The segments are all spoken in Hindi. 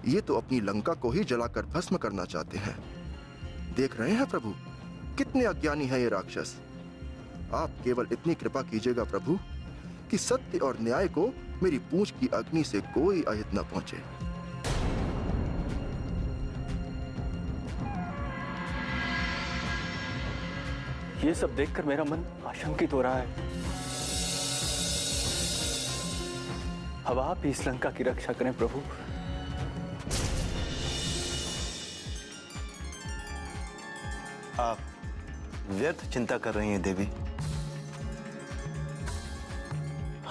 ये तो अपनी लंका को ही जलाकर भस्म करना चाहते हैं। देख रहे हैं प्रभु, कितने अज्ञानी है ये राक्षस। आप केवल इतनी कृपा कीजिएगा प्रभु कि सत्य और न्याय को मेरी पूंछ की अग्नि से कोई अहित न पहुंचे। ये सब देखकर मेरा मन आशंकित हो रहा है। अब आप इस लंका की रक्षा करें प्रभु। आप व्यर्थ चिंता कर रही हैं देवी।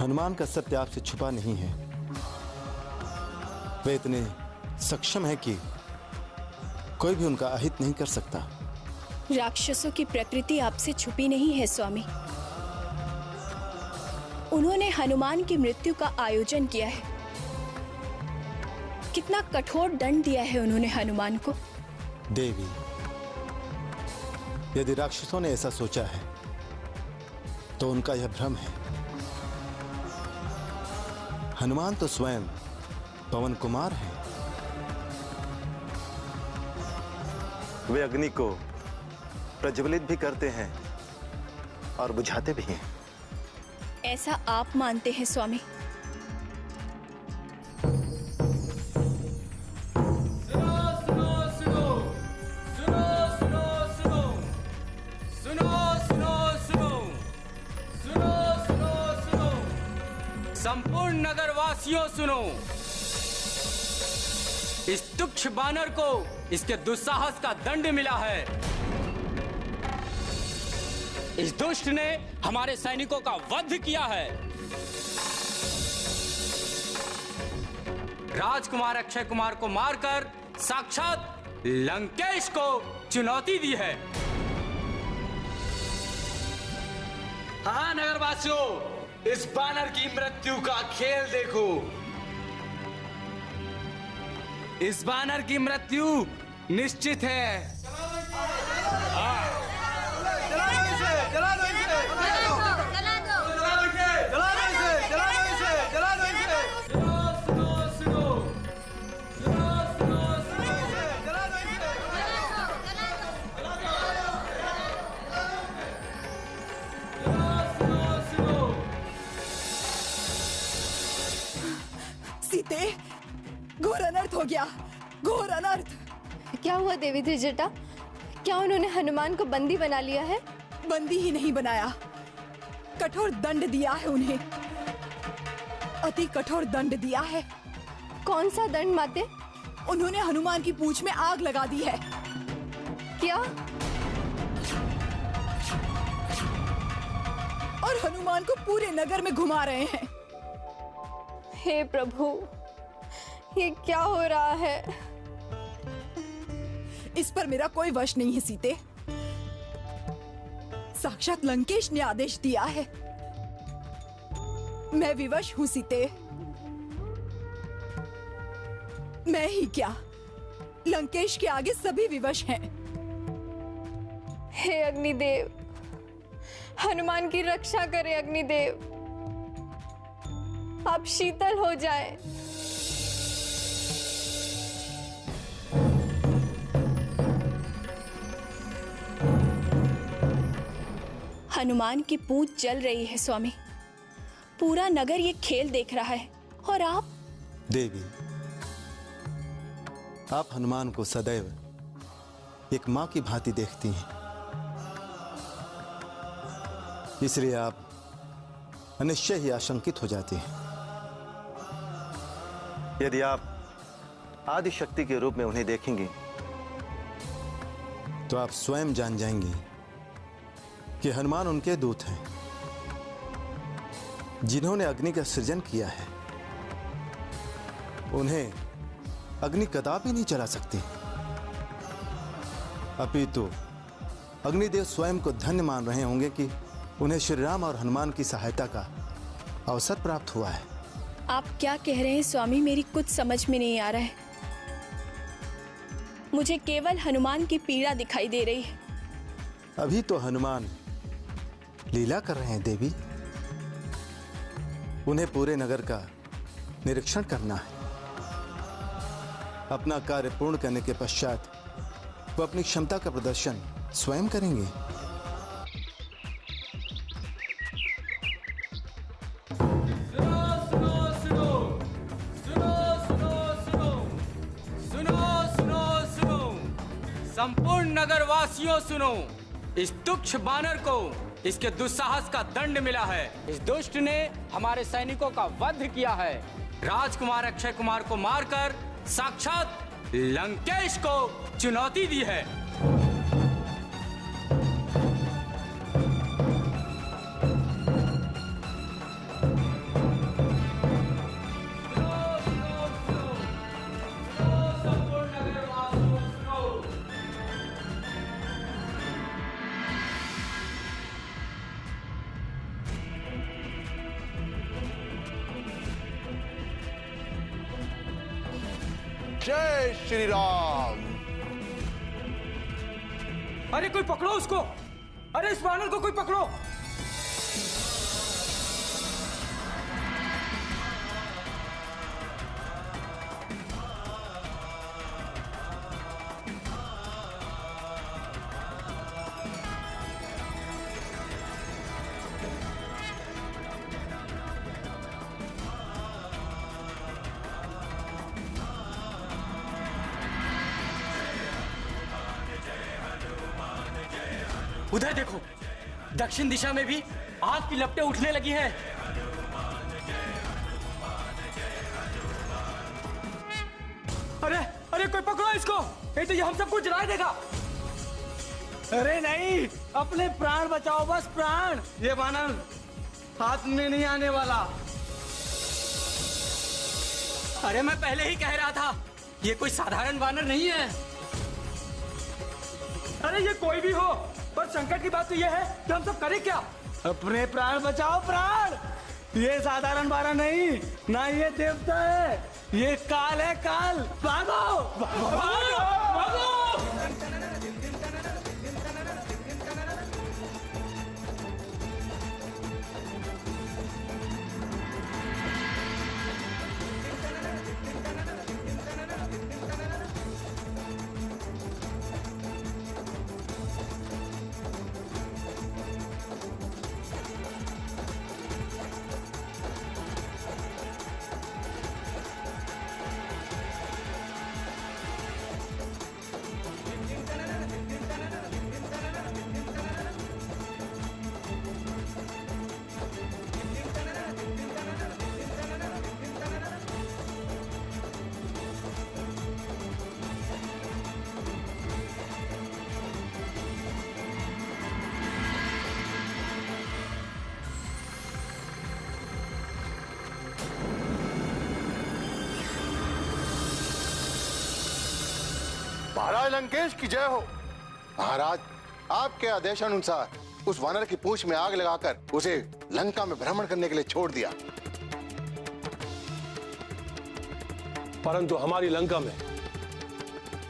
हनुमान का सत्य आपसे छुपा नहीं है। वे इतने सक्षम है कि कोई भी उनका अहित नहीं कर सकता। राक्षसों की प्रकृति आपसे छुपी नहीं है स्वामी। उन्होंने हनुमान की मृत्यु का आयोजन किया है। कितना कठोर दंड दिया है उन्होंने हनुमान को। देवी, यदि राक्षसों ने ऐसा सोचा है तो उनका यह भ्रम है। हनुमान तो स्वयं पवन कुमार हैं। वे अग्नि को प्रज्वलित भी करते हैं और बुझाते भी हैं। ऐसा आप मानते हैं स्वामी? संपूर्ण नगरवासियों सुनो। इस तुच्छ बानर को इसके दुस्साहस का दंड मिला है। इस दुष्ट ने हमारे सैनिकों का वध किया है। राजकुमार अक्षय कुमार को मारकर साक्षात लंकेश को चुनौती दी है। हाँ नगरवासियों, इस बानर की मृत्यु का खेल देखो। इस बानर की मृत्यु निश्चित है। सीते, घोर अनर्थ हो गया, घोर अनर्थ। क्या हुआ देवी त्रिजटा? क्या उन्होंने हनुमान को बंदी बना लिया है? बंदी ही नहीं बनाया, कठोर दंड दिया है उन्हें। अति कठोर दंड दिया है। कौन सा दंड माते? उन्होंने हनुमान की पूंछ में आग लगा दी है। क्या? और हनुमान को पूरे नगर में घुमा रहे हैं। हे प्रभु, ये क्या हो रहा है? इस पर मेरा कोई वश नहीं है सीते। साक्षात लंकेश ने आदेश दिया है। मैं विवश हूं सीते। मैं ही क्या, लंकेश के आगे सभी विवश हैं। हे अग्निदेव, हनुमान की रक्षा करें अग्निदेव। आप शीतल हो जाएं। हनुमान की पूंछ जल रही है स्वामी। पूरा नगर ये खेल देख रहा है और आप? देवी, आप हनुमान को सदैव एक मां की भांति देखती हैं। इसलिए आप निश्चय ही आशंकित हो जाती हैं। यदि आप आदि शक्ति के रूप में उन्हें देखेंगी तो आप स्वयं जान जाएंगी कि हनुमान उनके दूत हैं जिन्होंने अग्नि का सृजन किया है। उन्हें अग्नि कदापि नहीं जला सकती, अपितु अग्निदेव स्वयं को धन्य मान रहे होंगे कि उन्हें श्री राम और हनुमान की सहायता का अवसर प्राप्त हुआ है। आप क्या कह रहे हैं स्वामी? मेरी कुछ समझ में नहीं आ रहा है। मुझे केवल हनुमान की पीड़ा दिखाई दे रही है। अभी तो हनुमान लीला कर रहे हैं देवी। उन्हें पूरे नगर का निरीक्षण करना है। अपना कार्य पूर्ण करने के पश्चात वो अपनी क्षमता का प्रदर्शन स्वयं करेंगे। संपूर्ण नगरवासियों सुनो, इस तुच्छ बानर को इसके दुस्साहस का दंड मिला है। इस दुष्ट ने हमारे सैनिकों का वध किया है। राजकुमार अक्षय कुमार को मारकर साक्षात लंकेश को चुनौती दी है। जय श्री राम। अरे कोई पकड़ो उसको, अरे इस वानर को कोई पकड़ो। उधर देखो, दक्षिण दिशा में भी आग की लपटें उठने लगी हैं। अरे अरे कोई पकड़ो इसको, नहीं तो ये हम सबको जला देगा। अरे नहीं, अपने प्राण बचाओ, बस प्राण। ये वानर हाथ में नहीं आने वाला। अरे मैं पहले ही कह रहा था, ये कोई साधारण वानर नहीं है। अरे ये कोई भी हो, पर संकट की बात तो ये है कि हम सब करें क्या? अपने प्राण बचाओ, प्राण। ये साधारण वानर नहीं, ना ये देवता है, ये काल है, काल। भागो भागो भागो। महाराज लंकेश की जय हो। महाराज, आपके आदेशानुसार उस वानर की पूंछ में आग लगाकर उसे लंका में भ्रमण करने के लिए छोड़ दिया। परंतु हमारी लंका में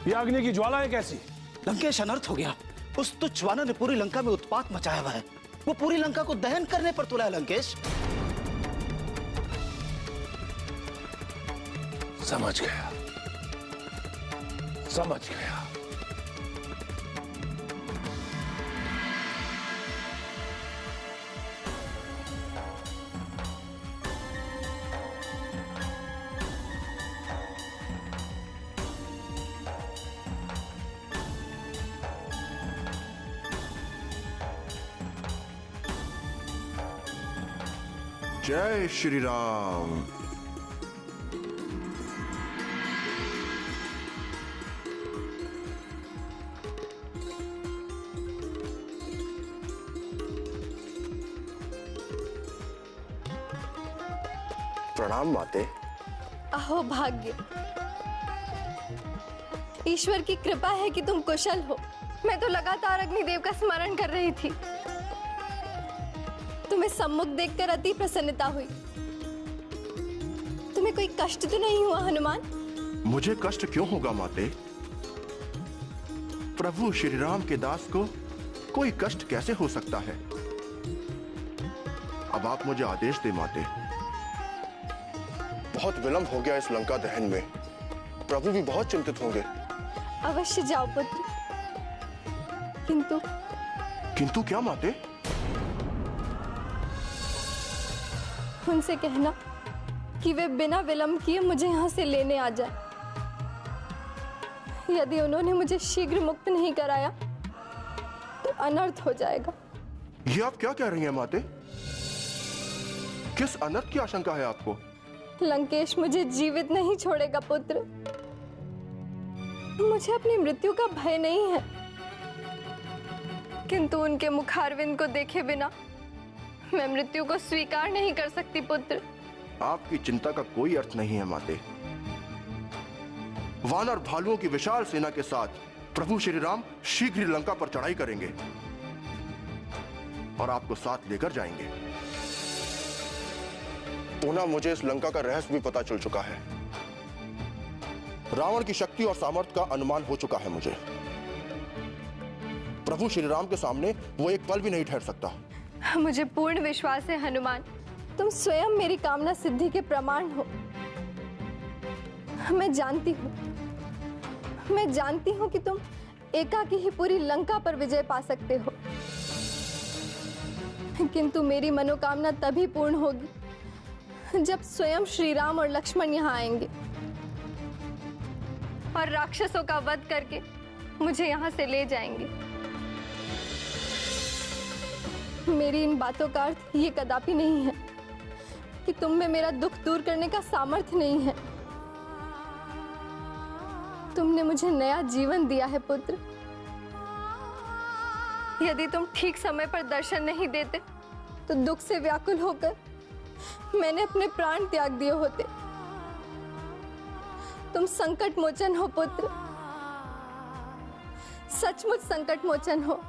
ये अग्नि की ज्वालाएं कैसी? लंकेश अनर्थ हो गया। उस तुच्छ वानर ने पूरी लंका में उत्पात मचाया हुआ है। वो पूरी लंका को दहन करने पर तुला है। लंकेश समझ गया, समझ गया। जय श्री राम। प्रणाम माते। अहो भाग्य, ईश्वर की कृपा है कि तुम कुशल हो। मैं तो लगातार अग्निदेव का स्मरण कर रही थी। तुम्हें सम्मुख देखकर अति प्रसन्नता हुई। तुम्हें कोई कष्ट तो नहीं हुआ हनुमान? मुझे कष्ट क्यों होगा माते? प्रभु श्री राम के दास को कोई कष्ट कैसे हो सकता है? अब आप मुझे आदेश दे माते। बहुत विलंब हो गया इस लंका दहन में। प्रभु भी बहुत चिंतित होंगे। अवश्य जाओ पुत्र, किंतु किंतु क्या माते? उनसे कहना कि वे बिना विलंब किए मुझे यहाँ से लेने आ जाए। यदि उन्होंने मुझे शीघ्र मुक्त नहीं कराया तो अनर्थ हो जाएगा। ये आप क्या कह रही हैं माते? किस अनर्थ की आशंका है आपको? लंकेश मुझे जीवित नहीं छोड़ेगा पुत्र। मुझे अपनी मृत्यु का भय नहीं है, किंतु उनके मुखारविंद को देखे बिना मैं मृत्यु को स्वीकार नहीं कर सकती पुत्र। आपकी चिंता का कोई अर्थ नहीं है माते। वानर भालुओं की विशाल सेना के साथ प्रभु श्री राम शीघ्र ही लंका पर चढ़ाई करेंगे और आपको साथ लेकर जाएंगे। पुनः मुझे इस लंका का रहस्य भी पता चल चुका है। रावण की शक्ति और सामर्थ्य का अनुमान हो चुका है मुझे। प्रभु श्री राम के सामने वो एक पल भी नहीं ठहर सकता। मुझे पूर्ण विश्वास है हनुमान, तुम स्वयं मेरी कामना सिद्धि के प्रमाण हो। मैं जानती हूं कि तुम एकाकी ही पूरी लंका पर विजय पा सकते हो, किंतु मेरी मनोकामना तभी पूर्ण होगी जब स्वयं श्री राम और लक्ष्मण यहाँ आएंगे और राक्षसों का वध करके मुझे यहाँ से ले जाएंगे। मेरी इन बातों का अर्थ ये कदापि नहीं है कि तुम में मेरा दुख दूर करने का सामर्थ्य नहीं है। तुमने मुझे नया जीवन दिया है पुत्र। यदि तुम ठीक समय पर दर्शन नहीं देते तो दुख से व्याकुल होकर मैंने अपने प्राण त्याग दिए होते। तुम संकट मोचन हो पुत्र, सचमुच संकट मोचन हो।